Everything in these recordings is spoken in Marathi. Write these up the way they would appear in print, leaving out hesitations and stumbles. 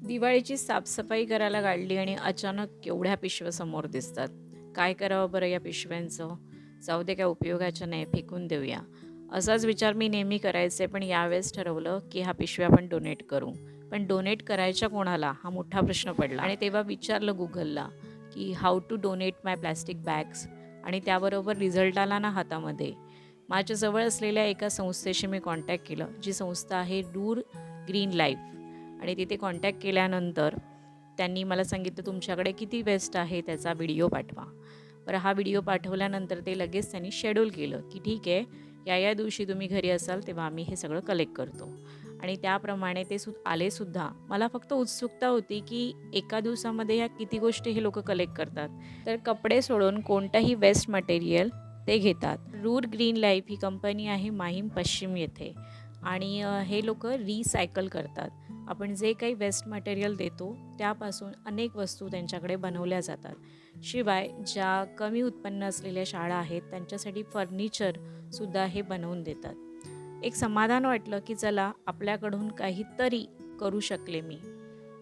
दिवाळीची साफसफाई करायला काढली आणि अचानक केवढ्या पिशव्या समोर दिसतात. काय करावं बरं या पिशव्यांचं? जाऊ दे, काय उपयोगाच्या नाही, फेकून देऊया. असाच विचार मी नेहमी करायचे, पण यावेळेस ठरवलं की ह्या पिशव्या आपण डोनेट करू. पण डोनेट करायच्या कोणाला हा मोठा प्रश्न पडला आणि तेव्हा विचारलं गुगलला की how to donate my plastic bags, आणि त्याबरोबर रिझल्ट आला ना हातामध्ये. माझ्याजवळ असलेल्या एका संस्थेशी मी कॉन्टॅक्ट केलं, जी संस्था आहे डूर ग्रीन लाईफ. आणि तिथे कॉन्टॅक्ट केल्यानंतर त्यांनी मला सांगितलं, तुमच्याकडे किती वेस्ट आहे त्याचा व्हिडिओ पाठवा. बरं, हा व्हिडिओ पाठवल्यानंतर ते लगेच त्यांनी शेड्यूल केलं की ठीक आहे, या दिवशी तुम्ही घरी असाल तेव्हा आम्ही हे सगळं कलेक्ट करतो. आणि त्याप्रमाणे ते आलेसुद्धा. मला फक्त उत्सुकता होती की एका दिवसामध्ये ह्या किती गोष्टी हे लोकं कलेक्ट करतात. तर कपडे सोडून कोणतंही वेस्ट मटेरियल ते घेतात. रूर ग्रीन लाईफ ही कंपनी आहे माहीम पश्चिम येथे. आणि हे लोकं रिसायकल करतात. आपण जे काही वेस्ट मटेरियल देतो त्यापासून अनेक वस्तू त्यांच्याकडे बनवल्या जातात. शिवाय ज्या कमी उत्पन्न असलेल्या शाळा आहेत त्यांच्यासाठी फर्निचरसुद्धा हे बनवून देतात. एक समाधान वाटलं की चला, आपल्याकडून काहीतरी करू शकले मी.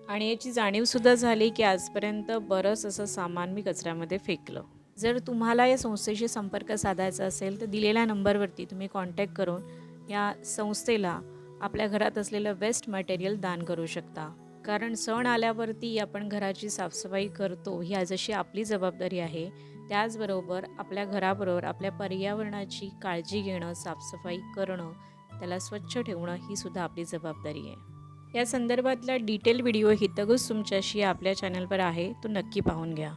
आणि याची जाणीवसुद्धा झाली की आजपर्यंत बरंच असं सामान मी कचऱ्यामध्ये फेकलं. जर तुम्हाला या संस्थेशी संपर्क साधायचा असेल तर दिलेल्या नंबरवरती तुम्ही कॉन्टॅक्ट करून या संस्थेला आपल्या घरात असलेलं वेस्ट मटेरियल दान करू शकता. कारण सण आल्यावरती आपण घराची साफसफाई करतो, ही जशी आपली जबाबदारी आहे, त्याचबरोबर आपल्या घराबरोबर आपल्या पर्यावरणाची काळजी घेणं, साफसफाई करणं, त्याला स्वच्छ ठेवणं ही सुद्धा आपली जबाबदारी आहे. या संदर्भातला डिटेल व्हिडिओ हितगुज तुमच्याशी आपल्या चॅनलवर आहे, तो नक्की पाहून घ्या.